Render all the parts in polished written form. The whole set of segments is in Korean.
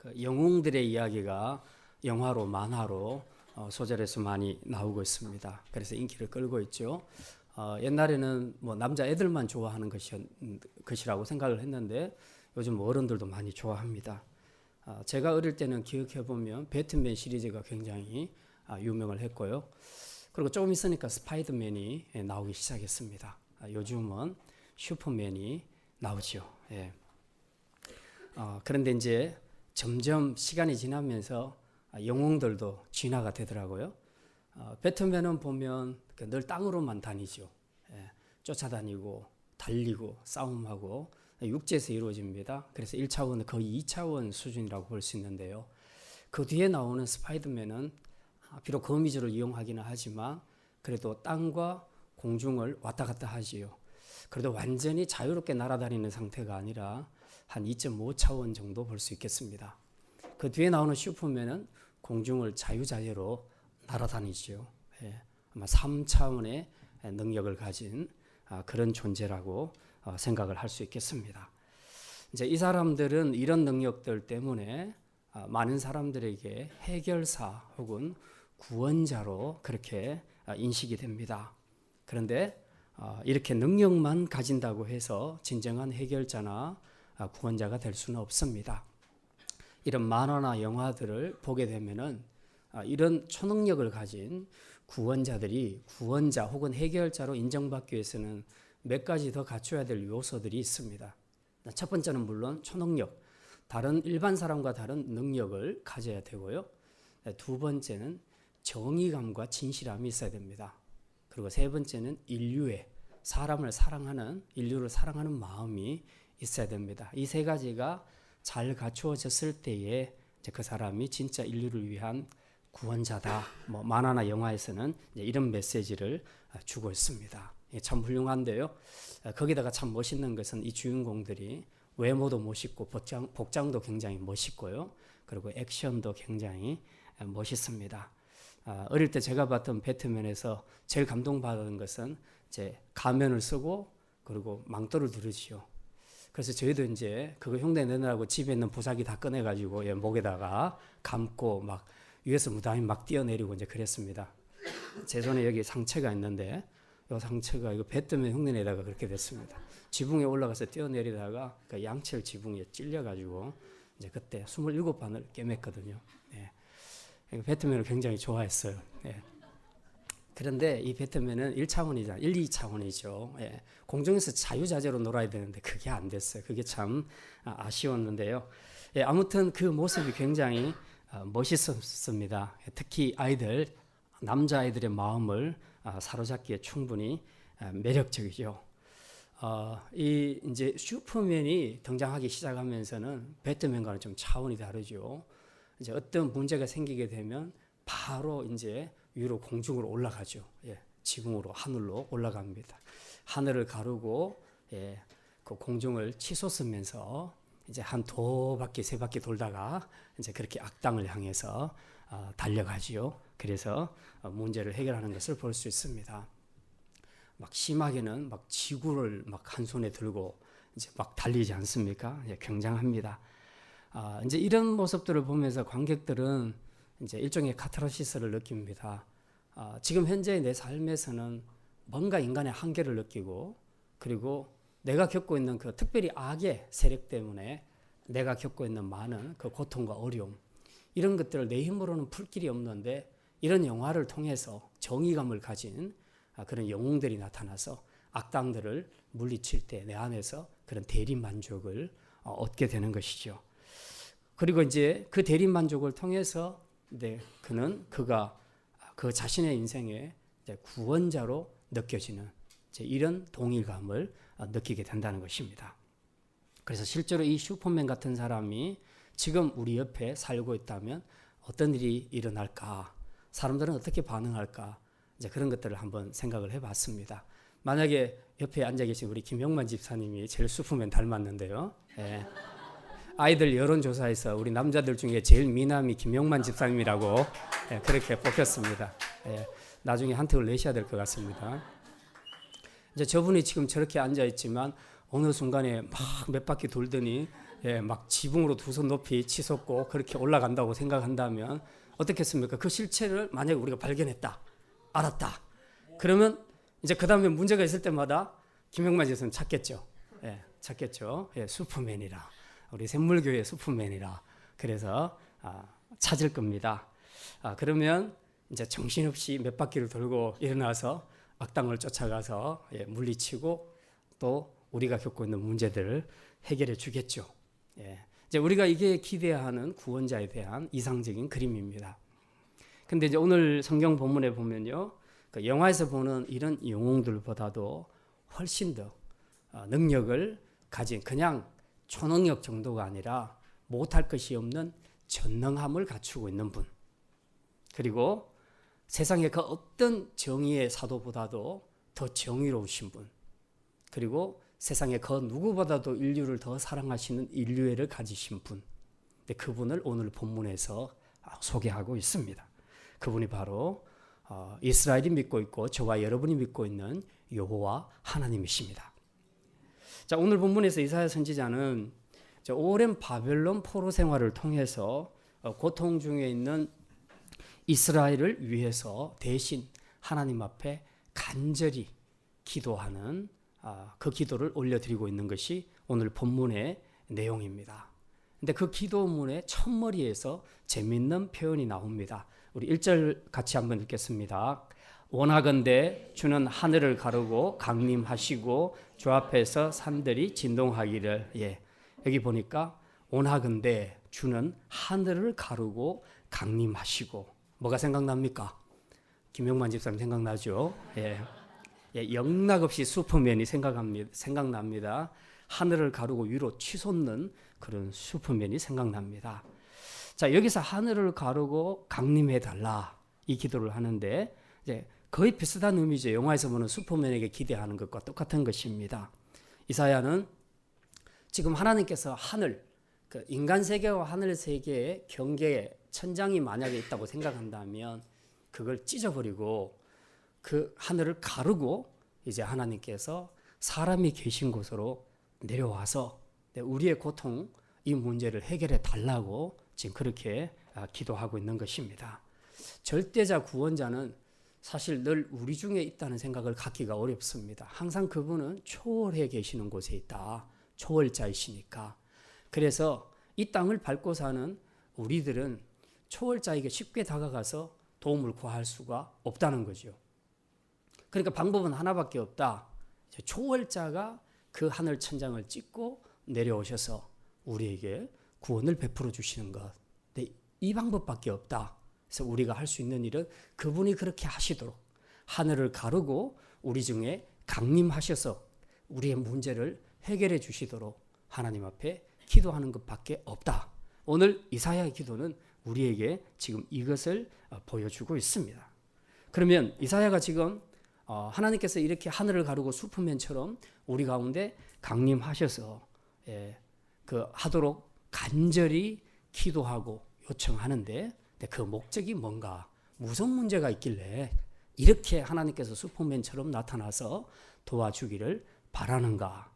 그 영웅들의 이야기가 영화로 만화로 소설에서 많이 나오고 있습니다. 그래서 인기를 끌고 있죠. 옛날에는 뭐 남자 애들만 좋아하는 것이라고 생각을 했는데 요즘 어른들도 많이 좋아합니다. 제가 어릴 때는 기억해 보면 배트맨 시리즈가 굉장히 유명을 했고요. 그리고 조금 있으니까 스파이더맨이 나오기 시작했습니다. 요즘은 슈퍼맨이 나오죠. 예. 그런데 이제 점점 시간이 지나면서 영웅들도 진화가 되더라고요. 배트맨은 보면 늘 땅으로만 다니죠. 예. 쫓아다니고 달리고 싸움하고 육지에서 이루어집니다. 그래서 1차원은 거의 2차원 수준이라고 볼 수 있는데요. 그 뒤에 나오는 스파이더맨은 비록 거미줄을 이용하기는 하지만 그래도 땅과 공중을 왔다 갔다 하지요. 그래도 완전히 자유롭게 날아다니는 상태가 아니라 한 2.5차원 정도 볼 수 있겠습니다. 그 뒤에 나오는 슈퍼맨은 공중을 자유자재로 날아다니죠. 예, 아마 3차원의 능력을 가진 그런 존재라고 생각을 할 수 있겠습니다. 이제 이 사람들은 이런 능력들 때문에 많은 사람들에게 해결사 혹은 구원자로 그렇게 인식이 됩니다. 그런데 이렇게 능력만 가진다고 해서 진정한 해결자나 구원자가 될 수는 없습니다. 이런 만화나 영화들을 보게 되면은 이런 초능력을 가진 구원자들이 구원자 혹은 해결자로 인정받기 위해서는 몇 가지 더 갖춰야 될 요소들이 있습니다. 첫 번째는 물론 초능력, 다른 일반 사람과 다른 능력을 가져야 되고요. 두 번째는 정의감과 진실함이 있어야 됩니다. 그리고 세 번째는 인류의 사람을 사랑하는 인류를 사랑하는 마음이 있어야 됩니다. 이 세 가지가 잘 갖추어졌을 때에 그 사람이 진짜 인류를 위한 구원자다. 뭐 만화나 영화에서는 이런 메시지를 주고 있습니다. 참 훌륭한데요. 거기다가 참 멋있는 것은 이 주인공들이 외모도 멋있고 복장도 굉장히 멋있고요. 그리고 액션도 굉장히 멋있습니다. 어릴 때 제가 봤던 배트맨에서 제일 감동받은 것은 이제 가면을 쓰고 그리고 망토를 두르지요. 그래서 저희도 이제 그거 흉내 내느라고 집에 있는 보자기 다 꺼내가지고 목에다가 감고 막 위에서 무단히 막 뛰어내리고 이제 그랬습니다. 제 손에 여기 상처가 있는데 이 상처가 이거 배트맨 흉내 내다가 그렇게 됐습니다. 지붕에 올라가서 뛰어내리다가 그 양철 지붕에 찔려가지고 이제 그때 27반을 꿰맸거든요. 예. 배트맨을 굉장히 좋아했어요. 예. 그런데 이 배트맨은 1차원이자 1, 2차원이죠. 예. 공중에서 자유자재로 놀아야 되는데 그게 안 됐어요. 그게 참 아쉬웠는데요. 예, 아무튼 그 모습이 굉장히 멋있었습니다. 특히 남자아이들의 마음을 사로잡기에 충분히 매력적이죠. 이 이제 슈퍼맨이 등장하기 시작하면서는 배트맨과는 좀 차원이 다르죠. 이제 어떤 문제가 생기게 되면 바로 이제 위로 공중으로 올라가죠. 예, 지붕으로 하늘로 올라갑니다. 하늘을 가르고 그 공중을 치솟으면서 이제 한 2바퀴 3바퀴 돌다가 이제 그렇게 악당을 향해서 달려가지요. 그래서 문제를 해결하는 것을 볼 수 있습니다. 막 심하게는 막 지구를 막 한 손에 들고 이제 막 달리지 않습니까? 예, 굉장합니다. 이제 이런 모습들을 보면서 관객들은 이제 일종의 카타르시스를 느낍니다. 지금 현재의 내 삶에서는 뭔가 인간의 한계를 느끼고 그리고 내가 겪고 있는 그 특별히 악의 세력 때문에 내가 겪고 있는 많은 그 고통과 어려움 이런 것들을 내 힘으로는 풀 길이 없는데 이런 영화를 통해서 정의감을 가진 그런 영웅들이 나타나서 악당들을 물리칠 때 내 안에서 그런 대리 만족을 얻게 되는 것이죠. 그리고 이제 그 대리 만족을 통해서 그가 그 자신의 인생의 구원자로 느껴지는 이런 동일감을 느끼게 된다는 것입니다. 그래서 실제로 이 슈퍼맨 같은 사람이 지금 우리 옆에 살고 있다면 어떤 일이 일어날까? 사람들은 어떻게 반응할까? 이제 그런 것들을 한번 생각을 해봤습니다. 만약에 옆에 앉아 계신 우리 김영만 집사님이 제일 슈퍼맨 닮았는데요. 예. 아이들 여론조사에서 우리 남자들 중에 제일 미남이 김영만 집사님이라고 그렇게 뽑혔습니다. 나중에 한턱을 내셔야 될 것 같습니다. 이제 저분이 지금 저렇게 앉아 있지만 어느 순간에 막 몇 바퀴 돌더니 막 지붕으로 두 손 높이 치솟고 그렇게 올라간다고 생각한다면 어떻겠습니까? 그 실체를 만약에 우리가 발견했다, 알았다. 그러면 이제 그 다음에 문제가 있을 때마다 김영만 지사는 찾겠죠. 찾겠죠. 슈퍼맨이라. 우리 샘물교회 슈퍼맨이라. 그래서 찾을 겁니다. 그러면 이제 정신없이 몇 바퀴를 돌고 일어나서 악당을 쫓아가서 물리치고 또 우리가 겪고 있는 문제들을 해결해 주겠죠. 이제 우리가 이게 기대하는 구원자에 대한 이상적인 그림입니다. 근데 이제 오늘 성경 본문에 보면요, 그 영화에서 보는 이런 영웅들보다도 훨씬 더 능력을 가진, 그냥 초능력 정도가 아니라 못할 것이 없는 전능함을 갖추고 있는 분, 그리고 세상의 그 어떤 정의의 사도보다도 더 정의로우신 분, 그리고 세상의 그 누구보다도 인류를 더 사랑하시는 인류애를 가지신 분, 그분을 오늘 본문에서 소개하고 있습니다. 그분이 바로 이스라엘이 믿고 있고 저와 여러분이 믿고 있는 여호와 하나님이십니다. 자, 오늘 본문에서 이사야 선지자는 오랜 바벨론 포로 생활을 통해서 고통 중에 있는 이스라엘을 위해서 대신 하나님 앞에 간절히 기도하는 그 기도를 올려드리고 있는 것이 오늘 본문의 내용입니다. 근데 그 기도문의 첫머리에서 재밌는 표현이 나옵니다. 우리 1절 같이 한번 읽겠습니다. 원하건대 주는 하늘을 가르고 강림하시고 주 앞에서 산들이 진동하기를. 여기 보니까 원하건대 주는 하늘을 가르고 강림하시고, 뭐가 생각납니까? 김영만 집사님 생각나죠? 영락없이 슈퍼맨이 생각납니다. 하늘을 가르고 위로 치솟는 그런 슈퍼맨이 생각납니다. 자, 여기서 하늘을 가르고 강림해 달라, 이 기도를 하는데 이제 거의 비슷한 의미죠. 영화에서 보는 슈퍼맨에게 기대하는 것과 똑같은 것입니다. 이사야는 지금 하나님께서 하늘, 그 인간 세계와 하늘 세계의 경계에 천장이 만약에 있다고 생각한다면 그걸 찢어버리고 그 하늘을 가르고 이제 하나님께서 사람이 계신 곳으로 내려와서 우리의 고통, 이 문제를 해결해 달라고 지금 그렇게 기도하고 있는 것입니다. 절대자 구원자는 사실 늘 우리 중에 있다는 생각을 갖기가 어렵습니다. 항상 그분은 초월해 계시는 곳에 있다. 초월자이시니까. 그래서 이 땅을 밟고 사는 우리들은 초월자에게 쉽게 다가가서 도움을 구할 수가 없다는 거죠. 그러니까 방법은 하나밖에 없다. 초월자가 그 하늘 천장을 찢고 내려오셔서 우리에게 구원을 베풀어 주시는 것. 근데 이 방법밖에 없다. 그래서 우리가 할 수 있는 일은 그분이 그렇게 하시도록 하늘을 가르고 우리 중에 강림하셔서 우리의 문제를 해결해 주시도록 하나님 앞에 기도하는 것밖에 없다. 오늘 이사야의 기도는 우리에게 지금 이것을 보여주고 있습니다. 그러면 이사야가 지금 하나님께서 이렇게 하늘을 가르고 슈퍼맨처럼 우리 가운데 강림하셔서 그 하도록 간절히 기도하고 요청하는데 그 목적이 뭔가, 무슨 문제가 있길래 이렇게 하나님께서 슈퍼맨처럼 나타나서 도와주기를 바라는가.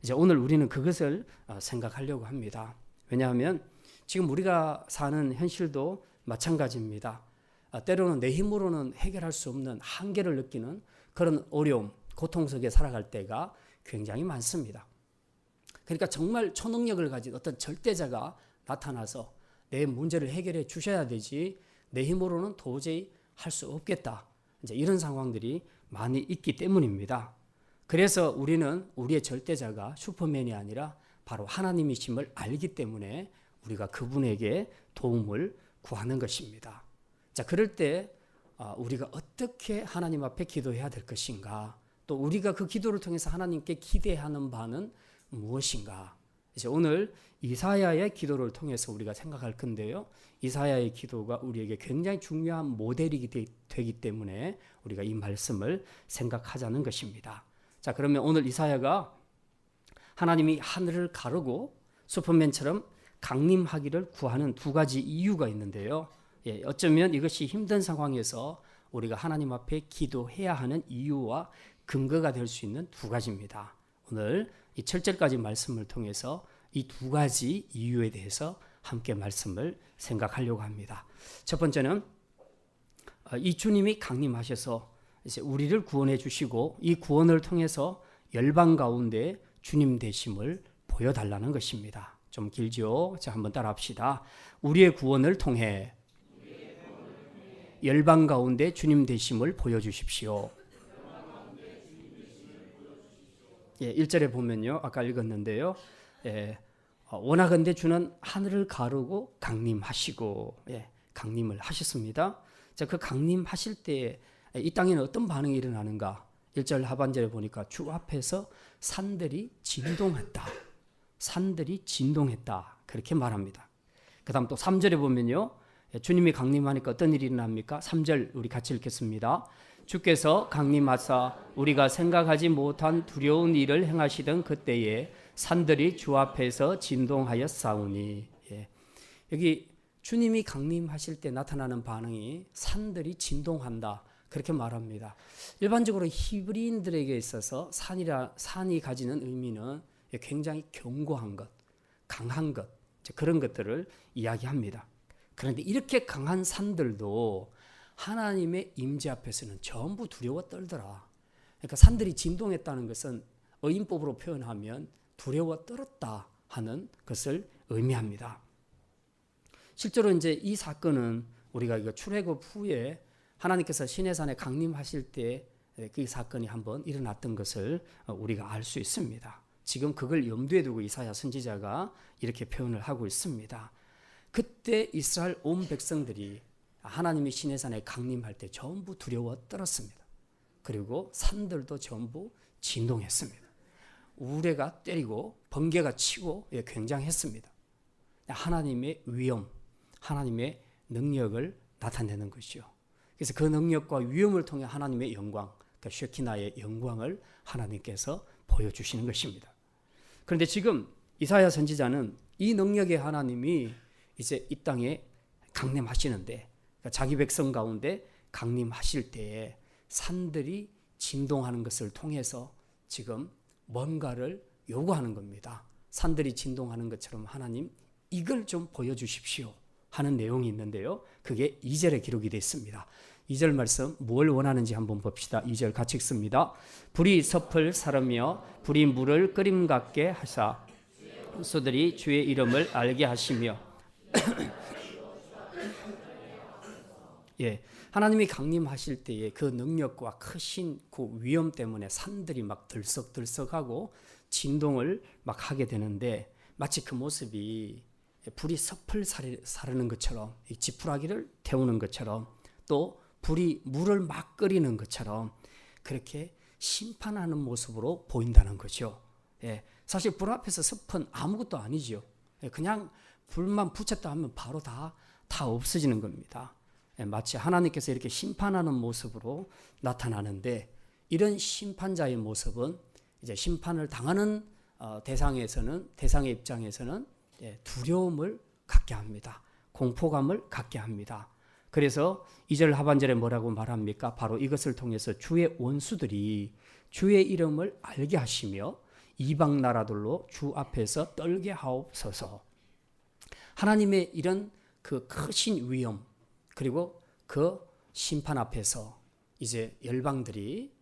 이제 오늘 우리는 그것을 생각하려고 합니다. 왜냐하면 지금 우리가 사는 현실도 마찬가지입니다. 때로는 내 힘으로는 해결할 수 없는 한계를 느끼는 그런 어려움, 고통 속에 살아갈 때가 굉장히 많습니다. 그러니까 정말 초능력을 가진 어떤 절대자가 나타나서 내 문제를 해결해 주셔야 되지 내 힘으로는 도저히 할 수 없겠다. 이제 이런 상황들이 많이 있기 때문입니다. 그래서 우리는 우리의 절대자가 슈퍼맨이 아니라 바로 하나님이심을 알기 때문에 우리가 그분에게 도움을 구하는 것입니다. 자, 그럴 때 우리가 어떻게 하나님 앞에 기도해야 될 것인가, 또 우리가 그 기도를 통해서 하나님께 기대하는 바는 무엇인가. 이제 오늘 이사야의 기도를 통해서 우리가 생각할 건데요. 이사야의 기도가 우리에게 굉장히 중요한 모델이 되기 때문에 우리가 이 말씀을 생각하자는 것입니다. 자, 그러면 오늘 이사야가 하나님이 하늘을 가르고 슈퍼맨처럼 강림하기를 구하는 두 가지 이유가 있는데요. 어쩌면 이것이 힘든 상황에서 우리가 하나님 앞에 기도해야 하는 이유와 근거가 될 수 있는 두 가지입니다. 오늘 이 7절까지 말씀을 통해서 이 두 가지 이유에 대해서 함께 말씀을 생각하려고 합니다. 첫 번째는 이 주님이 강림하셔서 이제 우리를 구원해 주시고 이 구원을 통해서 열방 가운데 주님 되심을 보여달라는 것입니다. 좀 길죠? 자, 한번 따라합시다. 우리의 구원을 통해 열방 가운데 주님 되심을 보여주십시오. 예, 1절에 보면요. 아까 읽었는데요. 원하건대 주는 하늘을 가르고 강림하시고, 강림을 하셨습니다. 자, 그 강림하실 때 이 땅에는 어떤 반응이 일어나는가? 1절 하반절에 보니까 주 앞에서 산들이 진동했다. 산들이 진동했다. 그렇게 말합니다. 그 다음 또 3절에 보면요. 주님이 강림하니까 어떤 일이 일어납니까? 3절 우리 같이 읽겠습니다. 주께서 강림하사 우리가 생각하지 못한 두려운 일을 행하시던 그때에 산들이 주 앞에서 진동하였사오니. 여기 주님이 강림하실 때 나타나는 반응이 산들이 진동한다. 그렇게 말합니다. 일반적으로 히브리인들에게 있어서 산이 가지는 의미는 굉장히 견고한 것, 강한 것, 그런 것들을 이야기합니다. 그런데 이렇게 강한 산들도 하나님의 임재 앞에서는 전부 두려워 떨더라. 그러니까 산들이 진동했다는 것은 어인법으로 표현하면 두려워 떨었다 하는 것을 의미합니다. 실제로 이제 이 사건은 우리가 이거 출애굽 후에 하나님께서 시내산에 강림하실 때 그 사건이 한번 일어났던 것을 우리가 알 수 있습니다. 지금 그걸 염두에 두고 이사야 선지자가 이렇게 표현을 하고 있습니다. 그때 이스라엘 온 백성들이 하나님의 시내산에 강림할 때 전부 두려워 떨었습니다. 그리고 산들도 전부 진동했습니다. 우레가 때리고 번개가 치고 굉장했습니다. 하나님의 위엄, 하나님의 능력을 나타내는 것이요. 그래서 그 능력과 위엄을 통해 하나님의 영광, 그러니까 쉐키나의 영광을 하나님께서 보여주시는 것입니다. 그런데 지금 이사야 선지자는 이 능력의 하나님이 이제 이 땅에 강림하시는데, 그러니까 자기 백성 가운데 강림하실 때에 산들이 진동하는 것을 통해서 지금 뭔가를 요구하는 겁니다. 산들이 진동하는 것처럼 하나님 이걸 좀 보여주십시오 하는 내용이 있는데요. 그게 2절에 기록이 되어 있습니다. 2절 말씀 뭘 원하는지 한번 봅시다. 2절 같이 읽습니다. 불이 섭을 사르며 불이 물을 끓임 같게 하사 소들이 주의 이름을 알게 하시며. 하나님이 강림하실 때에 그 능력과 크신 그 위엄 때문에 산들이 막 들썩들썩하고 진동을 막 하게 되는데, 마치 그 모습이 불이 섭을 사르는 것처럼, 지푸라기를 태우는 것처럼, 또 불이 물을 막 끓이는 것처럼 그렇게 심판하는 모습으로 보인다는 거죠. 사실 불 앞에서 섭은 아무것도 아니죠. 그냥 불만 붙였다 하면 바로 다 없어지는 겁니다. 마치 하나님께서 이렇게 심판하는 모습으로 나타나는데, 이런 심판자의 모습은 이제 심판을 당하는 대상의 입장에서는 두려움을 갖게 합니다. 공포감을 갖게 합니다. 그래서 2절 하반절에 뭐라고 말합니까? 바로 이것을 통해서 주의 원수들이 주의 이름을 알게 하시며 이방 나라들로 주 앞에서 떨게 하옵소서. 하나님의 이런 그 크신 위엄, 그리고 그 심판 앞에서 이제 열방들이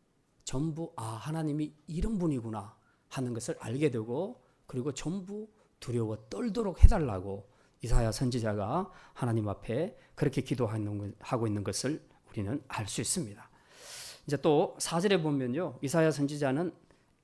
전부 하나님이 이런 분이구나 하는 것을 알게 되고, 그리고 전부 두려워 떨도록 해달라고 이사야 선지자가 하나님 앞에 그렇게 기도하고 있는 것을 우리는 알 수 있습니다. 이제 또 4절에 보면요, 이사야 선지자는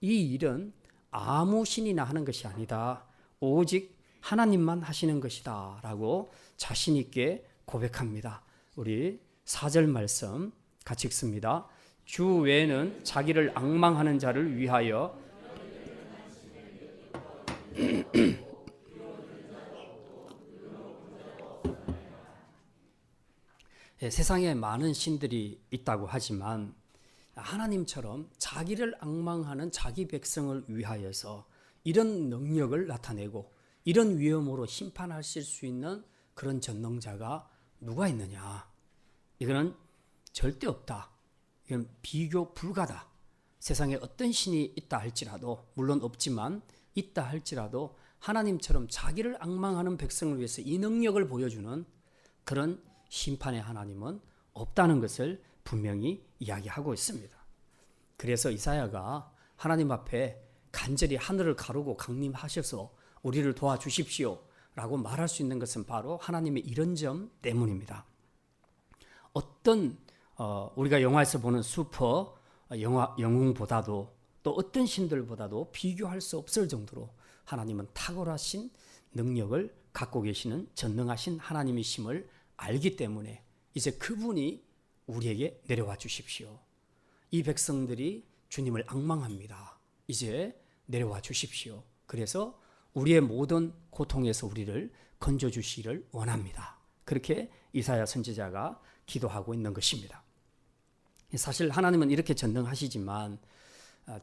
이 일은 아무 신이나 하는 것이 아니다, 오직 하나님만 하시는 것이다 라고 자신 있게 고백합니다. 우리 4절 말씀 같이 읽습니다. 주 외에는 자기를 앙망하는 자를 위하여 세상에 많은 신들이 있다고 하지만 하나님처럼 자기를 앙망하는 자기 백성을 위하여서 이런 능력을 나타내고 이런 위엄으로 심판하실 수 있는 그런 전능자가 누가 있느냐? 이거는 절대 없다. 이건 비교 불가다. 세상에 어떤 신이 있다 할지라도, 물론 없지만 있다 할지라도 하나님처럼 자기를 앙망하는 백성을 위해서 이 능력을 보여주는 그런 심판의 하나님은 없다는 것을 분명히 이야기하고 있습니다. 그래서 이사야가 하나님 앞에 간절히 하늘을 가르고 강림하셔서 우리를 도와주십시오 라고 말할 수 있는 것은 바로 하나님의 이런 점 때문입니다. 어떤 우리가 영화에서 보는 슈퍼 영웅보다도 또 어떤 신들보다도 비교할 수 없을 정도로 하나님은 탁월하신 능력을 갖고 계시는 전능하신 하나님이심을 알기 때문에 이제 그분이 우리에게 내려와 주십시오. 이 백성들이 주님을 앙망합니다. 이제 내려와 주십시오. 그래서 우리의 모든 고통에서 우리를 건져주시기를 원합니다. 그렇게 이사야 선지자가 기도하고 있는 것입니다. 사실 하나님은 이렇게 전능하시지만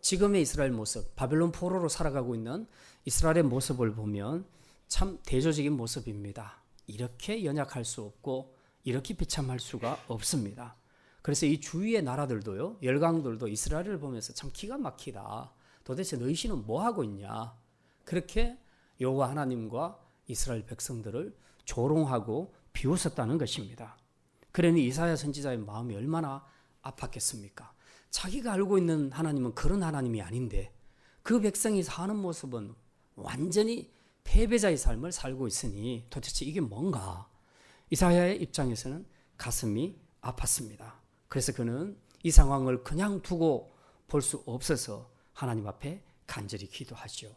지금의 이스라엘 모습, 바벨론 포로로 살아가고 있는 이스라엘의 모습을 보면 참 대조적인 모습입니다. 이렇게 연약할 수 없고 이렇게 비참할 수가 없습니다. 그래서 이 주위의 나라들도요, 열강들도 이스라엘을 보면서 참 기가 막히다. 도대체 너희 신은 뭐 하고 있냐? 그렇게 여호와 하나님과 이스라엘 백성들을 조롱하고 비웃었다는 것입니다. 그러니 이사야 선지자의 마음이 얼마나 아팠겠습니까? 자기가 알고 있는 하나님은 그런 하나님이 아닌데 그 백성이 사는 모습은 완전히 패배자의 삶을 살고 있으니 도대체 이게 뭔가? 이사야의 입장에서는 가슴이 아팠습니다. 그래서 그는 이 상황을 그냥 두고 볼 수 없어서 하나님 앞에 간절히 기도하죠.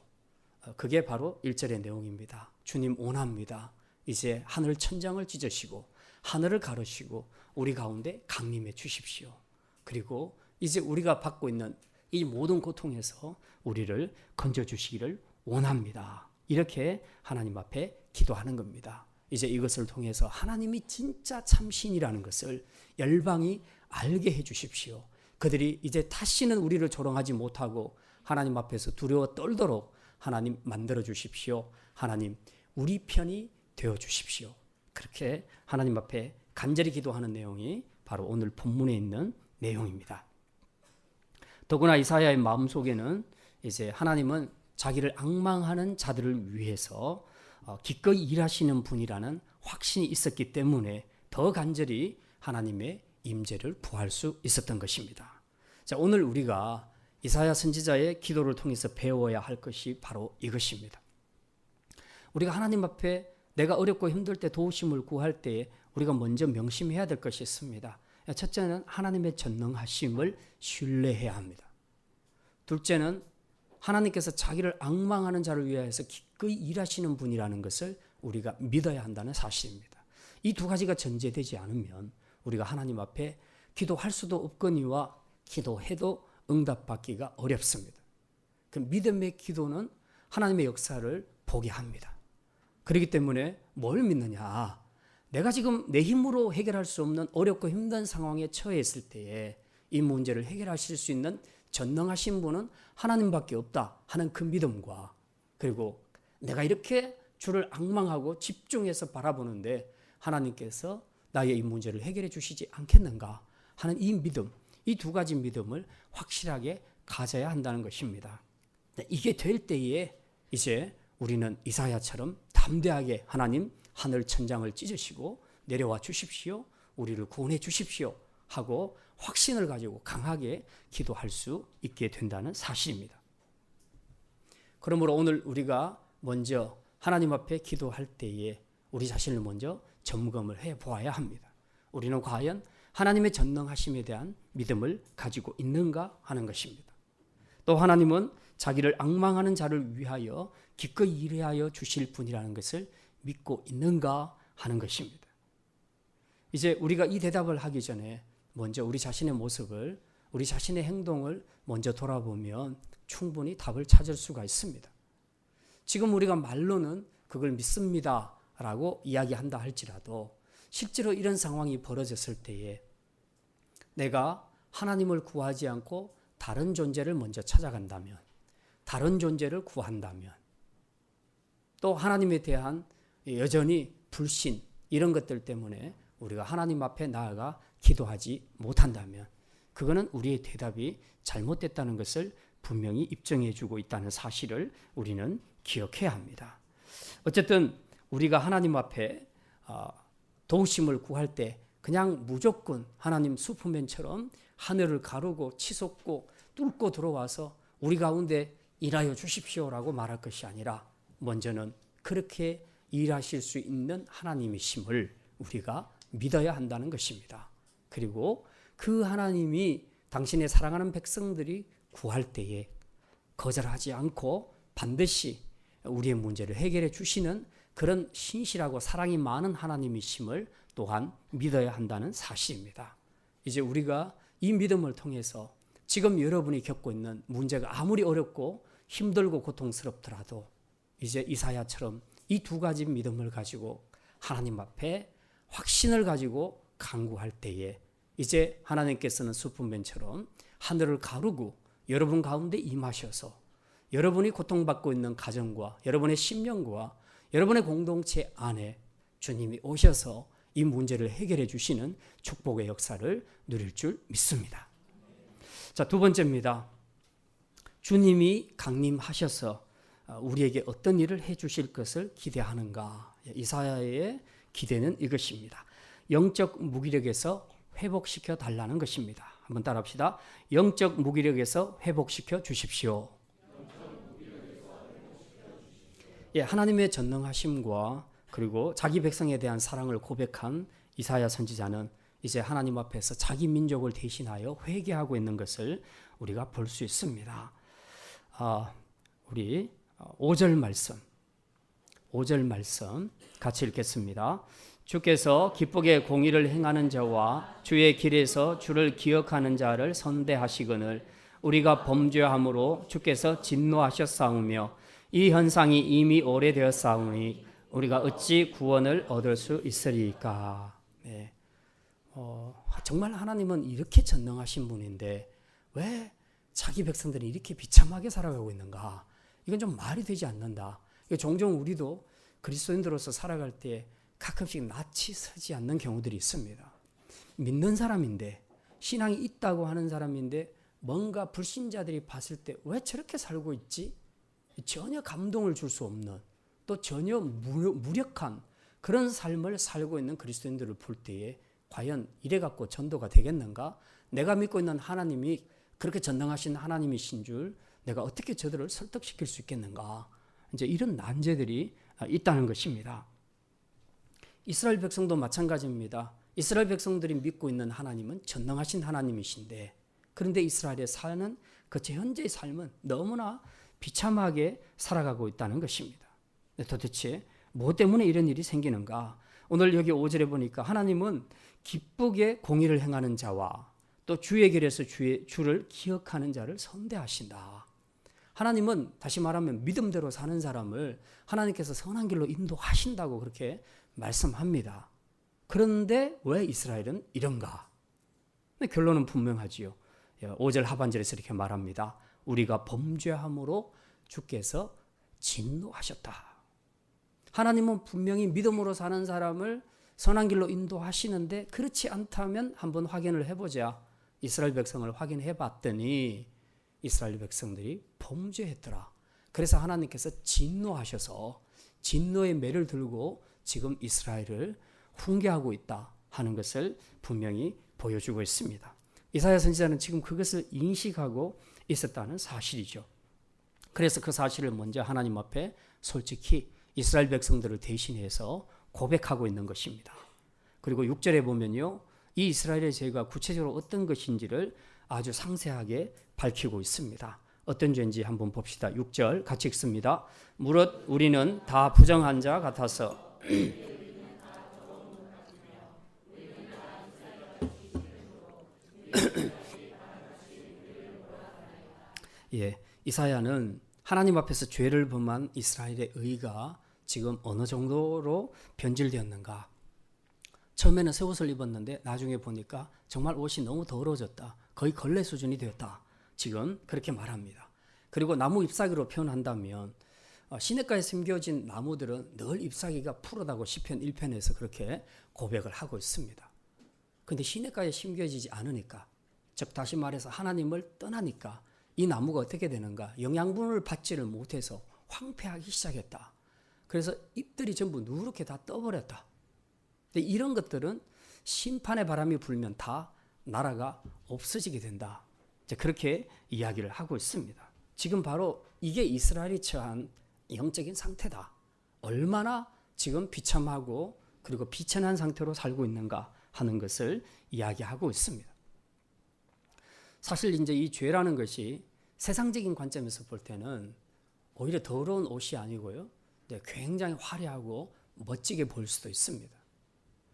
그게 바로 1절의 내용입니다. 주님 원합니다. 이제 하늘 천장을 찢으시고 하늘을 가르시고 우리 가운데 강림해 주십시오. 그리고 이제 우리가 받고 있는 이 모든 고통에서 우리를 건져주시기를 원합니다. 이렇게 하나님 앞에 기도하는 겁니다. 이제 이것을 통해서 하나님이 진짜 참신이라는 것을 열방이 알게 해 주십시오. 그들이 이제 다시는 우리를 조롱하지 못하고 하나님 앞에서 두려워 떨도록 하나님 만들어 주십시오. 하나님 우리 편이 되어 주십시오. 그렇게 하나님 앞에 간절히 기도하는 내용이 바로 오늘 본문에 있는 내용입니다. 더구나 이사야의 마음속에는 이제 하나님은 자기를 앙망하는 자들을 위해서 기꺼이 일하시는 분이라는 확신이 있었기 때문에 더 간절히 하나님의 임재를 구할 수 있었던 것입니다. 자, 오늘 우리가 이사야 선지자의 기도를 통해서 배워야 할 것이 바로 이것입니다. 우리가 하나님 앞에 내가 어렵고 힘들 때 도우심을 구할 때 우리가 먼저 명심해야 될 것이 있습니다. 첫째는 하나님의 전능하심을 신뢰해야 합니다. 둘째는 하나님께서 자기를 앙망하는 자를 위하여서 기꺼이 일하시는 분이라는 것을 우리가 믿어야 한다는 사실입니다. 이 두 가지가 전제되지 않으면 우리가 하나님 앞에 기도할 수도 없거니와 기도해도 응답받기가 어렵습니다. 그 믿음의 기도는 하나님의 역사를 보게 합니다. 그렇기 때문에 뭘 믿느냐? 내가 지금 내 힘으로 해결할 수 없는 어렵고 힘든 상황에 처해 있을 때에 이 문제를 해결하실 수 있는 전능하신 분은 하나님밖에 없다 하는 그 믿음과, 그리고 내가 이렇게 주를 앙망하고 집중해서 바라보는데 하나님께서 나의 이 문제를 해결해 주시지 않겠는가 하는 이 믿음, 이 두 가지 믿음을 확실하게 가져야 한다는 것입니다. 이게 될 때에 이제 우리는 이사야처럼 담대하게 하나님 하늘 천장을 찢으시고 내려와 주십시오. 우리를 구원해 주십시오. 하고 확신을 가지고 강하게 기도할 수 있게 된다는 사실입니다. 그러므로 오늘 우리가 먼저 하나님 앞에 기도할 때에 우리 자신을 먼저 점검을 해 보아야 합니다. 우리는 과연 하나님의 전능하심에 대한 믿음을 가지고 있는가 하는 것입니다. 또 하나님은 자기를 앙망하는 자를 위하여 기꺼이 일하여 주실 분이라는 것을 믿고 있는가 하는 것입니다. 이제 우리가 이 대답을 하기 전에 먼저 우리 자신의 모습을, 우리 자신의 행동을 먼저 돌아보면 충분히 답을 찾을 수가 있습니다. 지금 우리가 말로는 그걸 믿습니다 라고 이야기한다 할지라도 실제로 이런 상황이 벌어졌을 때에 내가 하나님을 구하지 않고 다른 존재를 먼저 찾아간다면, 다른 존재를 구한다면, 또 하나님에 대한 여전히 불신 이런 것들 때문에 우리가 하나님 앞에 나아가 기도하지 못한다면 그거는 우리의 대답이 잘못됐다는 것을 분명히 입증해 주고 있다는 사실을 우리는 기억해야 합니다. 어쨌든 우리가 하나님 앞에 도우심을 구할 때 그냥 무조건 하나님 슈퍼맨처럼 하늘을 가르고 치솟고 뚫고 들어와서 우리 가운데 일하여 주십시오라고 말할 것이 아니라 먼저는 그렇게 일하실 수 있는 하나님이심을 우리가 믿어야 한다는 것입니다. 그리고 그 하나님이 당신의 사랑하는 백성들이 구할 때에 거절하지 않고 반드시 우리의 문제를 해결해 주시는 그런 신실하고 사랑이 많은 하나님이심을 또한 믿어야 한다는 사실입니다. 이제 우리가 이 믿음을 통해서 지금 여러분이 겪고 있는 문제가 아무리 어렵고 힘들고 고통스럽더라도 이제 이사야처럼 이 두 가지 믿음을 가지고 하나님 앞에 확신을 가지고 간구할 때에 이제 하나님께서는 슈퍼맨처럼 하늘을 가르고 여러분 가운데 임하셔서 여러분이 고통받고 있는 가정과 여러분의 심령과 여러분의 공동체 안에 주님이 오셔서 이 문제를 해결해 주시는 축복의 역사를 누릴 줄 믿습니다. 자, 두 번째입니다. 주님이 강림하셔서 우리에게 어떤 일을 해 주실 것을 기대하는가? 이사야의 기대는 이것입니다. 영적 무기력에서 회복시켜 달라는 것입니다. 한번 따라합시다. 영적 무기력에서 회복시켜 주십시오. 예, 하나님의 전능하심과 그리고 자기 백성에 대한 사랑을 고백한 이사야 선지자는 이제 하나님 앞에서 자기 민족을 대신하여 회개하고 있는 것을 우리가 볼 수 있습니다. 우리 5절 말씀 같이 읽겠습니다. 주께서 기쁘게 공의를 행하는 자와 주의 길에서 주를 기억하는 자를 선대하시거늘 우리가 범죄함으로 주께서 진노하셨사오며 이 현상이 이미 오래되었사오니 우리가 어찌 구원을 얻을 수 있으리까. 네. 정말 하나님은 이렇게 전능하신 분인데 왜 자기 백성들이 이렇게 비참하게 살아가고 있는가? 이건 좀 말이 되지 않는다. 종종 우리도 그리스도인들로서 살아갈 때 가끔씩 낯이 서지 않는 경우들이 있습니다. 믿는 사람인데 신앙이 있다고 하는 사람인데 뭔가 불신자들이 봤을 때 왜 저렇게 살고 있지? 전혀 감동을 줄 수 없는 또 전혀 무력한 그런 삶을 살고 있는 그리스도인들을 볼 때에 과연 이래 갖고 전도가 되겠는가? 내가 믿고 있는 하나님이 그렇게 전능하신 하나님이신 줄 내가 어떻게 저들을 설득시킬 수 있겠는가? 이제 이런 난제들이 있다는 것입니다. 이스라엘 백성도 마찬가지입니다. 이스라엘 백성들이 믿고 있는 하나님은 전능하신 하나님이신데 그런데 이스라엘의 사는 그 현재의 삶은 너무나 비참하게 살아가고 있다는 것입니다. 도대체 뭐 때문에 이런 일이 생기는가? 오늘 여기 5절에 보니까 하나님은 기쁘게 공의를 행하는 자와 또 주의 길에서 주를 기억하는 자를 선대하신다. 하나님은 다시 말하면 믿음대로 사는 사람을 하나님께서 선한 길로 인도하신다고 그렇게 말씀합니다. 그런데 왜 이스라엘은 이런가? 결론은 분명하지요. 5절 하반절에서 이렇게 말합니다. 우리가 범죄함으로 주께서 진노하셨다. 하나님은 분명히 믿음으로 사는 사람을 선한 길로 인도하시는데 그렇지 않다면 한번 확인을 해보자. 이스라엘 백성을 확인해 봤더니 이스라엘 백성들이 범죄했더라. 그래서 하나님께서 진노하셔서 진노의 매를 들고 지금 이스라엘을 훈계하고 있다 하는 것을 분명히 보여주고 있습니다. 이사야 선지자는 지금 그것을 인식하고 있었다는 사실이죠. 그래서 그 사실을 먼저 하나님 앞에 솔직히 이스라엘 백성들을 대신해서 고백하고 있는 것입니다. 그리고 6절에 보면요. 이 이스라엘의 죄가 구체적으로 어떤 것인지를 아주 상세하게 밝히고 있습니다. 어떤 죄인지 한번 봅시다. 6절 같이 읽습니다. 무릇 우리는 다 부정한 자 같아서 예, 이사야는 하나님 앞에서 죄를 범한 이스라엘의 의가 지금 어느 정도로 변질되었는가? 처음에는 새 옷을 입었는데 나중에 보니까 정말 옷이 너무 더러워졌다. 거의 걸레 수준이 되었다. 지금 그렇게 말합니다. 그리고 나무 잎사귀로 표현한다면 시냇가에 심겨진 나무들은 늘 잎사귀가 푸르다고 시편 1편에서 그렇게 고백을 하고 있습니다. 그런데 시냇가에 심겨지지 않으니까, 즉 다시 말해서 하나님을 떠나니까 이 나무가 어떻게 되는가? 영양분을 받지를 못해서 황폐하기 시작했다. 그래서 잎들이 전부 누렇게 다 떠버렸다. 근데 이런 것들은 심판의 바람이 불면 다 나라가 없어지게 된다. 이제 그렇게 이야기를 하고 있습니다. 지금 바로 이게 이스라엘이 처한 영적인 상태다. 얼마나 지금 비참하고 그리고 비천한 상태로 살고 있는가 하는 것을 이야기하고 있습니다. 사실 이제 이 죄라는 것이 세상적인 관점에서 볼 때는 오히려 더러운 옷이 아니고요, 굉장히 화려하고 멋지게 보일 수도 있습니다.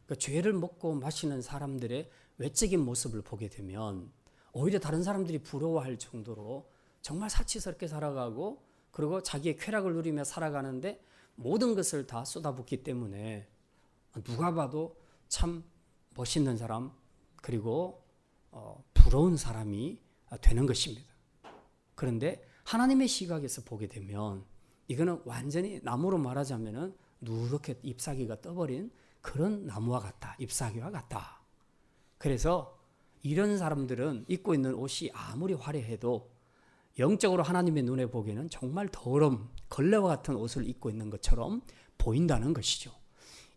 그러니까 죄를 먹고 마시는 사람들의 외적인 모습을 보게 되면 오히려 다른 사람들이 부러워할 정도로 정말 사치스럽게 살아가고 그리고 자기의 쾌락을 누리며 살아가는데 모든 것을 다 쏟아붓기 때문에 누가 봐도 참 멋있는 사람 그리고 부러운 사람이 되는 것입니다. 그런데 하나님의 시각에서 보게 되면 이거는 완전히 나무로 말하자면은 누렇게 잎사귀가 떠버린 그런 나무와 같다. 잎사귀와 같다. 그래서 이런 사람들은 입고 있는 옷이 아무리 화려해도 영적으로 하나님의 눈에 보기에는 정말 더러운 걸레와 같은 옷을 입고 있는 것처럼 보인다는 것이죠.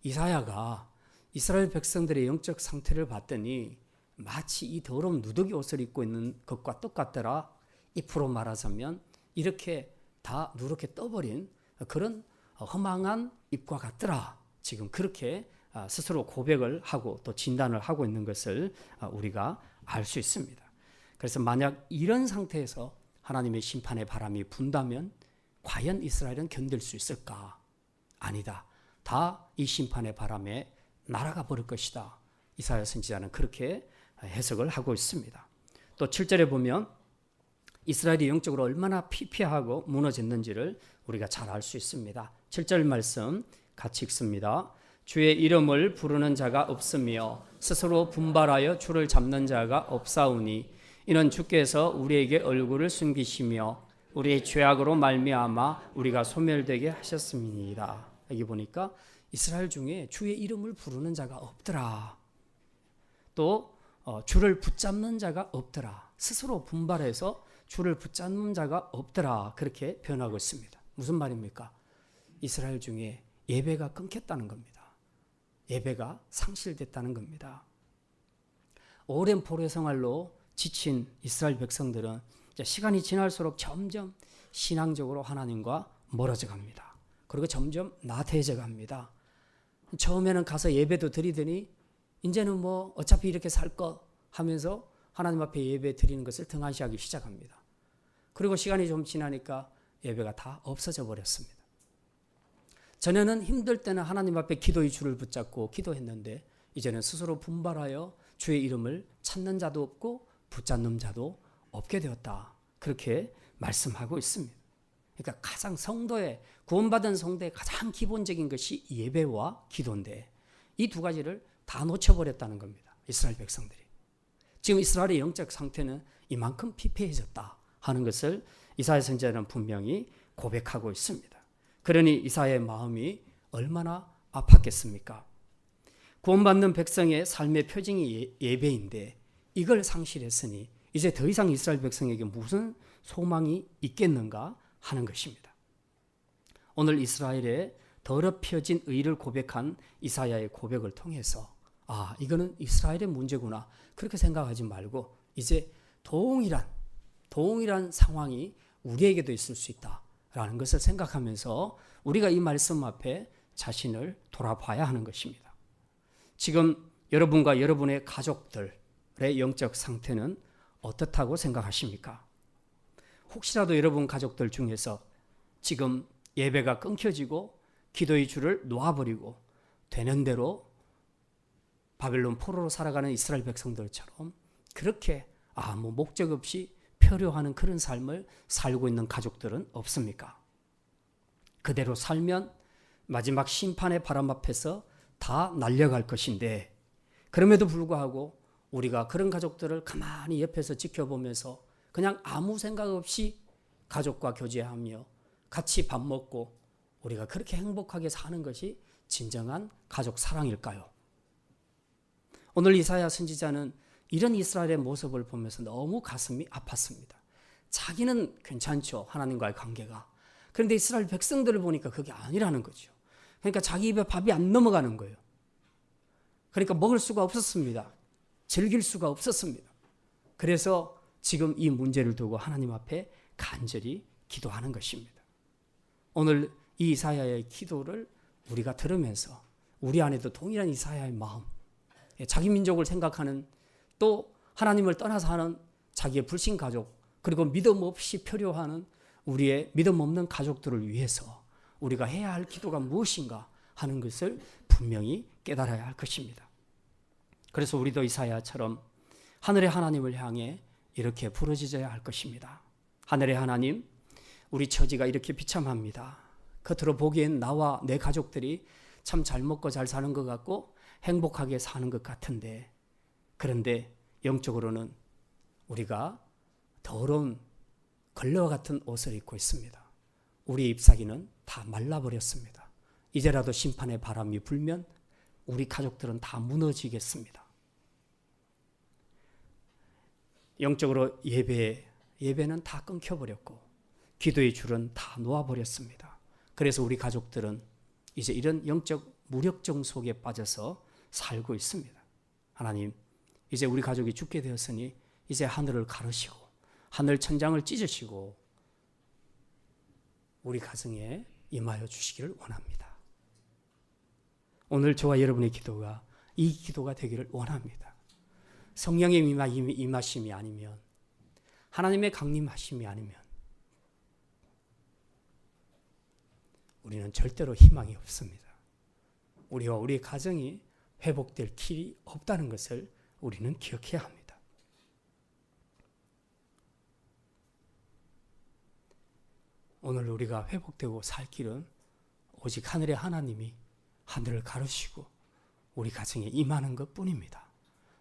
이사야가 이스라엘 백성들의 영적 상태를 봤더니 마치 이 더러운 누더기 옷을 입고 있는 것과 똑같더라. 잎으로 말하자면 이렇게 다 누렇게 떠버린 그런 허망한 잎과 같더라. 지금 그렇게 스스로 고백을 하고 또 진단을 하고 있는 것을 우리가 알 수 있습니다. 그래서 만약 이런 상태에서 하나님의 심판의 바람이 분다면 과연 이스라엘은 견딜 수 있을까? 아니다. 다 이 심판의 바람에 날아가 버릴 것이다. 이사야 선지자는 그렇게 해석을 하고 있습니다. 또 7절에 보면 이스라엘이 영적으로 얼마나 피폐하고 무너졌는지를 우리가 잘 알 수 있습니다. 7절 말씀 같이 읽습니다. 주의 이름을 부르는 자가 없으며 스스로 분발하여 주를 잡는 자가 없사오니 이는 주께서 우리에게 얼굴을 숨기시며 우리의 죄악으로 말미암아 우리가 소멸되게 하셨음이니이다. 여기 보니까 이스라엘 중에 주의 이름을 부르는 자가 없더라. 또 주를 붙잡는 자가 없더라. 스스로 분발해서 주를 붙잡는 자가 없더라. 그렇게 표현하고 있습니다. 무슨 말입니까? 이스라엘 중에 예배가 끊겼다는 겁니다. 예배가 상실됐다는 겁니다. 오랜 포로 생활로 지친 이스라엘 백성들은 시간이 지날수록 점점 신앙적으로 하나님과 멀어져 갑니다. 그리고 점점 나태해져 갑니다. 처음에는 가서 예배도 드리더니 이제는 뭐 어차피 이렇게 살 거 하면서 하나님 앞에 예배 드리는 것을 등한시하기 시작합니다. 그리고 시간이 좀 지나니까 예배가 다 없어져 버렸습니다. 전에는 힘들 때는 하나님 앞에 기도의 줄을 붙잡고 기도했는데 이제는 스스로 분발하여 주의 이름을 찾는 자도 없고 붙잡는 자도 없게 되었다. 그렇게 말씀하고 있습니다. 그러니까 가장 성도의 구원받은 성도의 가장 기본적인 것이 예배와 기도인데 이 두 가지를 다 놓쳐버렸다는 겁니다. 이스라엘 백성들이. 지금 이스라엘의 영적 상태는 이만큼 피폐해졌다 하는 것을 이사야 선지자는 분명히 고백하고 있습니다. 그러니 이사야의 마음이 얼마나 아팠겠습니까? 구원받는 백성의 삶의 표징이 예배인데 이걸 상실했으니 이제 더 이상 이스라엘 백성에게 무슨 소망이 있겠는가 하는 것입니다. 오늘 이스라엘의 더럽혀진 의를 고백한 이사야의 고백을 통해서 이거는 이스라엘의 문제구나 그렇게 생각하지 말고 이제 동일한 상황이 우리에게도 있을 수 있다라는 것을 생각하면서 우리가 이 말씀 앞에 자신을 돌아봐야 하는 것입니다. 지금 여러분과 여러분의 가족들의 영적 상태는 어떻다고 생각하십니까? 혹시라도 여러분 가족들 중에서 지금 예배가 끊겨지고 기도의 줄을 놓아버리고 되는 대로 바벨론 포로로 살아가는 이스라엘 백성들처럼 그렇게 아무 목적 없이 표류하는 그런 삶을 살고 있는 가족들은 없습니까? 그대로 살면 마지막 심판의 바람 앞에서 다 날려갈 것인데 그럼에도 불구하고 우리가 그런 가족들을 가만히 옆에서 지켜보면서 그냥 아무 생각 없이 가족과 교제하며 같이 밥 먹고 우리가 그렇게 행복하게 사는 것이 진정한 가족 사랑일까요? 오늘 이사야 선지자는 이런 이스라엘의 모습을 보면서 너무 가슴이 아팠습니다. 자기는 괜찮죠. 하나님과의 관계가. 그런데 이스라엘 백성들을 보니까 그게 아니라는 거죠. 그러니까 자기 입에 밥이 안 넘어가는 거예요. 그러니까 먹을 수가 없었습니다. 즐길 수가 없었습니다. 그래서 지금 이 문제를 두고 하나님 앞에 간절히 기도하는 것입니다. 오늘 이 이사야의 기도를 우리가 들으면서 우리 안에도 동일한 이사야의 마음, 자기 민족을 생각하는, 또 하나님을 떠나서 하는 자기의 불신 가족, 그리고 믿음 없이 표류하는 우리의 믿음 없는 가족들을 위해서 우리가 해야 할 기도가 무엇인가 하는 것을 분명히 깨달아야 할 것입니다. 그래서 우리도 이사야처럼 하늘의 하나님을 향해 이렇게 부르짖어야 할 것입니다. 하늘의 하나님, 우리 처지가 이렇게 비참합니다. 겉으로 보기엔 나와 내 가족들이 참 잘 먹고 잘 사는 것 같고 행복하게 사는 것 같은데, 그런데 영적으로는 우리가 더러운 걸레와 같은 옷을 입고 있습니다. 우리의 잎사귀는 다 말라버렸습니다. 이제라도 심판의 바람이 불면 우리 가족들은 다 무너지겠습니다. 영적으로 예배는 다 끊겨버렸고 기도의 줄은 다 놓아버렸습니다. 그래서 우리 가족들은 이제 이런 영적 무력증 속에 빠져서 살고 있습니다. 하나님, 이제 우리 가족이 죽게 되었으니 이제 하늘을 가르시고 하늘 천장을 찢으시고 우리 가정에 임하여 주시기를 원합니다. 오늘 저와 여러분의 기도가 이 기도가 되기를 원합니다. 성령의 임하심이 아니면, 하나님의 강림하심이 아니면 우리는 절대로 희망이 없습니다. 우리와 우리 가정이 회복될 길이 없다는 것을 우리는 기억해야 합니다. 오늘 우리가 회복되고 살 길은 오직 하늘의 하나님이 하늘을 가르시고 우리 가정에 임하는 것뿐입니다.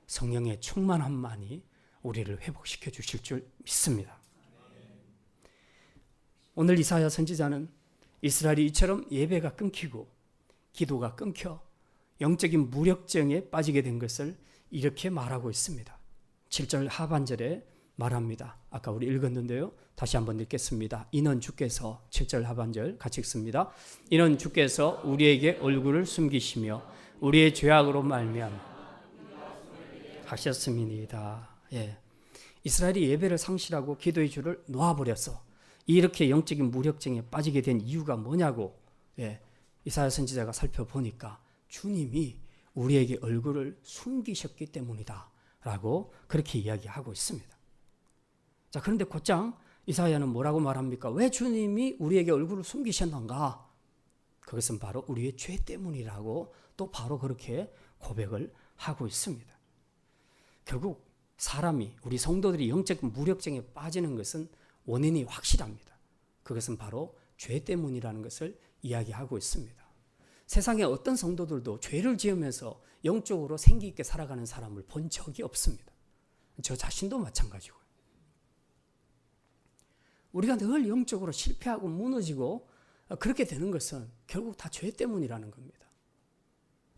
성령의 충만함만이 우리를 회복시켜 주실 줄 믿습니다. 오늘 이사야 선지자는 이스라엘이 이처럼 예배가 끊기고 기도가 끊겨 영적인 무력증에 빠지게 된 것을 이렇게 말하고 있습니다. 7절 하반절에 말합니다. 아까 우리 읽었는데요. 다시 한번 읽겠습니다. 이는 주께서, 7절 하반절 같이 읽습니다. 이는 주께서 우리에게 얼굴을 숨기시며 우리의 죄악으로 말미암아 하셨음이니이다. 예. 이스라엘이 예배를 상실하고 기도의 줄을 놓아버렸어. 이렇게 영적인 무력증에 빠지게 된 이유가 뭐냐고, 예, 이사야 선지자가 살펴보니까 주님이 우리에게 얼굴을 숨기셨기 때문이다 라고 그렇게 이야기하고 있습니다. 자, 그런데 곧장 이사야는 뭐라고 말합니까? 왜 주님이 우리에게 얼굴을 숨기셨는가? 그것은 바로 우리의 죄 때문이라고 또 바로 그렇게 고백을 하고 있습니다. 결국 사람이, 우리 성도들이 영적 무력증에 빠지는 것은 원인이 확실합니다. 그것은 바로 죄 때문이라는 것을 이야기하고 있습니다. 세상에 어떤 성도들도 죄를 지으면서 영적으로 생기 있게 살아가는 사람을 본 적이 없습니다. 저 자신도 마찬가지고요. 우리가 늘 영적으로 실패하고 무너지고 그렇게 되는 것은 결국 다 죄 때문이라는 겁니다.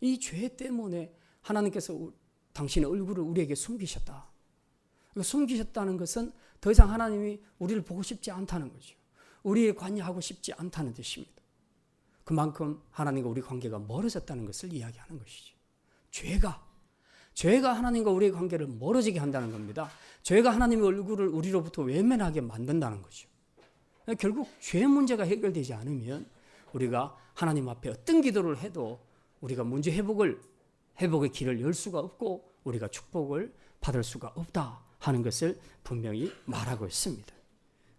이 죄 때문에 하나님께서 당신의 얼굴을 우리에게 숨기셨다. 숨기셨다는 것은 더 이상 하나님이 우리를 보고 싶지 않다는 거죠. 우리에 관여하고 싶지 않다는 뜻입니다. 그만큼 하나님과 우리 관계가 멀어졌다는 것을 이야기하는 것이죠. 죄가 하나님과 우리의 관계를 멀어지게 한다는 겁니다. 죄가 하나님의 얼굴을 우리로부터 외면하게 만든다는 거죠. 결국 죄 문제가 해결되지 않으면 우리가 하나님 앞에 어떤 기도를 해도 우리가 문제 회복의 길을 열 수가 없고 우리가 축복을 받을 수가 없다 하는 것을 분명히 말하고 있습니다.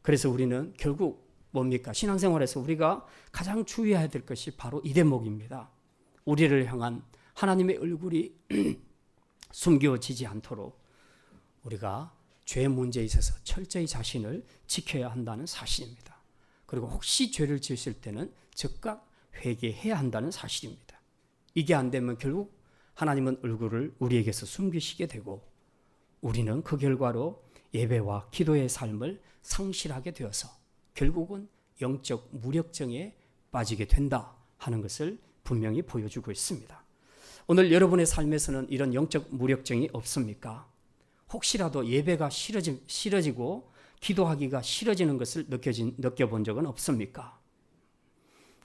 그래서 우리는 결국 뭡니까? 신앙생활에서 우리가 가장 주의해야 될 것이 바로 이 대목입니다. 우리를 향한 하나님의 얼굴이 숨겨지지 않도록 우리가 죄 문제에 있어서 철저히 자신을 지켜야 한다는 사실입니다. 그리고 혹시 죄를 지으실 때는 즉각 회개해야 한다는 사실입니다. 이게 안 되면 결국 하나님은 얼굴을 우리에게서 숨기시게 되고 우리는 그 결과로 예배와 기도의 삶을 상실하게 되어서 결국은 영적 무력증에 빠지게 된다 하는 것을 분명히 보여주고 있습니다. 오늘 여러분의 삶에서는 이런 영적 무력증이 없습니까? 혹시라도 예배가 싫어지고 기도하기가 싫어지는 것을 느껴본 적은 없습니까?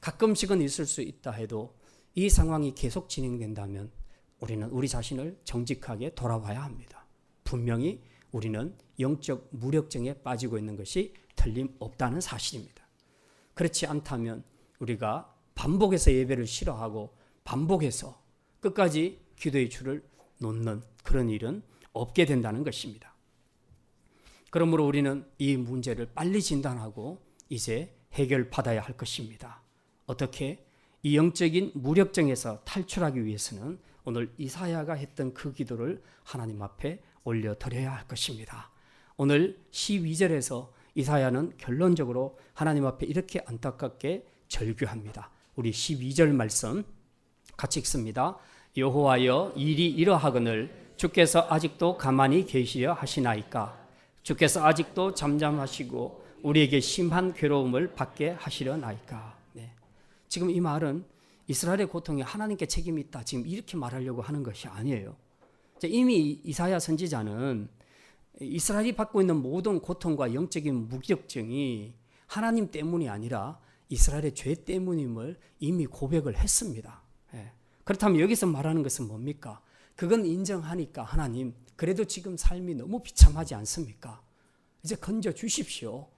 가끔씩은 있을 수 있다 해도 이 상황이 계속 진행된다면 우리는 우리 자신을 정직하게 돌아봐야 합니다. 분명히 우리는 영적 무력증에 빠지고 있는 것이 틀림없다는 사실입니다. 그렇지 않다면 우리가 반복해서 예배를 싫어하고 반복해서 끝까지 기도의 줄을 놓는 그런 일은 없게 된다는 것입니다. 그러므로 우리는 이 문제를 빨리 진단하고 이제 해결받아야 할 것입니다. 어떻게? 이 영적인 무력증에서 탈출하기 위해서는 오늘 이사야가 했던 그 기도를 하나님 앞에 올려드려야 할 것입니다. 오늘 12절에서 이사야는 결론적으로 하나님 앞에 이렇게 안타깝게 절규합니다. 우리 12절 말씀 같이 읽습니다. 여호와여, 일이 이러하거늘 주께서 아직도 가만히 계시려 하시나이까? 주께서 아직도 잠잠하시고 우리에게 심한 괴로움을 받게 하시려나이까? 네. 지금 이 말은 이스라엘의 고통에 하나님께 책임이 있다, 지금 이렇게 말하려고 하는 것이 아니에요. 이미 이사야 선지자는 이스라엘이 받고 있는 모든 고통과 영적인 무력증이 하나님 때문이 아니라 이스라엘의 죄 때문임을 이미 고백을 했습니다. 그렇다면 여기서 말하는 것은 뭡니까? 그건 인정하니까 하나님, 그래도 지금 삶이 너무 비참하지 않습니까? 이제 건져 주십시오.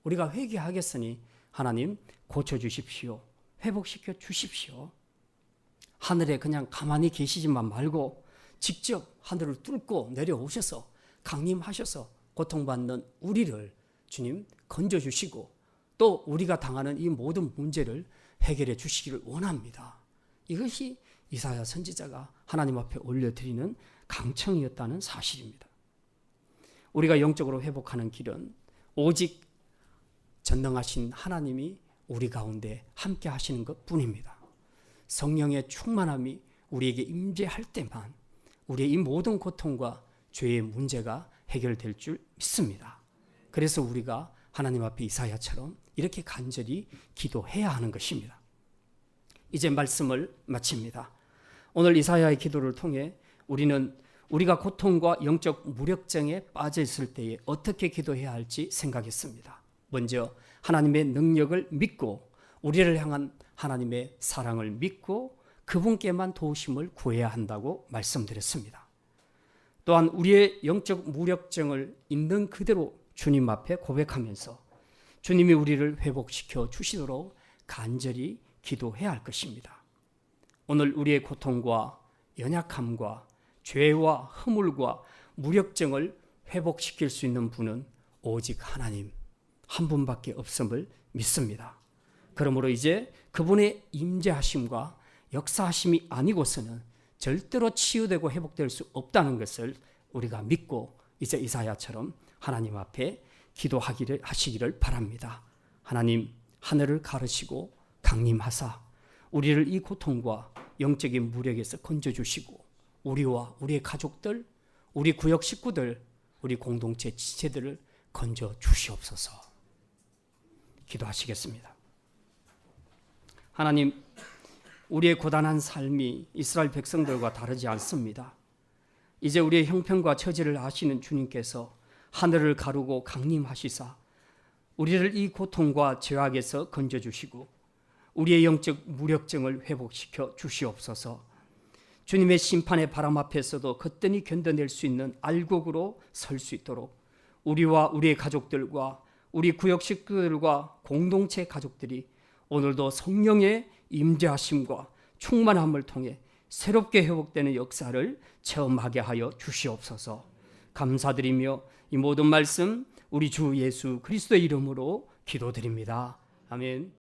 우리가 회개하겠으니 하나님 고쳐주십시오. 회복시켜 주십시오. 하늘에 그냥 가만히 계시지만 말고 직접 하늘을 뚫고 내려오셔서 강림하셔서 고통받는 우리를 주님 건져주시고 또 우리가 당하는 이 모든 문제를 해결해 주시기를 원합니다. 이것이 이사야 선지자가 하나님 앞에 올려드리는 강청이었다는 사실입니다. 우리가 영적으로 회복하는 길은 오직 전능하신 하나님이 우리 가운데 함께 하시는 것뿐입니다. 성령의 충만함이 우리에게 임재할 때만 우리의 이 모든 고통과 죄의 문제가 해결될 줄 믿습니다. 그래서 우리가 하나님 앞에 이사야처럼 이렇게 간절히 기도해야 하는 것입니다. 이제 말씀을 마칩니다. 오늘 이사야의 기도를 통해 우리는 우리가 고통과 영적 무력증에 빠져 있을 때에 어떻게 기도해야 할지 생각했습니다. 먼저 하나님의 능력을 믿고 우리를 향한 하나님의 사랑을 믿고 그분께만 도우심을 구해야 한다고 말씀드렸습니다. 또한 우리의 영적 무력증을 있는 그대로 주님 앞에 고백하면서 주님이 우리를 회복시켜 주시도록 간절히 기도해야 할 것입니다. 오늘 우리의 고통과 연약함과 죄와 허물과 무력증을 회복시킬 수 있는 분은 오직 하나님 한 분밖에 없음을 믿습니다. 그러므로 이제 그분의 임재하심과 역사하심이 아니고서는 절대로 치유되고 회복될 수 없다는 것을 우리가 믿고 이제 이사야처럼 하나님 앞에 기도하시기를 바랍니다. 하나님, 하늘을 가르시고 강림하사 우리를 이 고통과 영적인 무력에서 건져주시고 우리와 우리의 가족들, 우리 구역 식구들, 우리 공동체 지체들을 건져주시옵소서. 기도하시겠습니다. 하나님, 우리의 고단한 삶이 이스라엘 백성들과 다르지 않습니다. 이제 우리의 형편과 처지를 아시는 주님께서 하늘을 가르고 강림하시사 우리를 이 고통과 죄악에서 건져주시고 우리의 영적 무력증을 회복시켜 주시옵소서. 주님의 심판의 바람 앞에서도 거뜬히 견뎌낼 수 있는 알곡으로 설 수 있도록 우리와 우리의 가족들과 우리 구역 식구들과 공동체 가족들이 오늘도 성령의 임재하심과 충만함을 통해 새롭게 회복되는 역사를 체험하게 하여 주시옵소서. 감사드리며 이 모든 말씀 우리 주 예수 그리스도의 이름으로 기도드립니다. 아멘.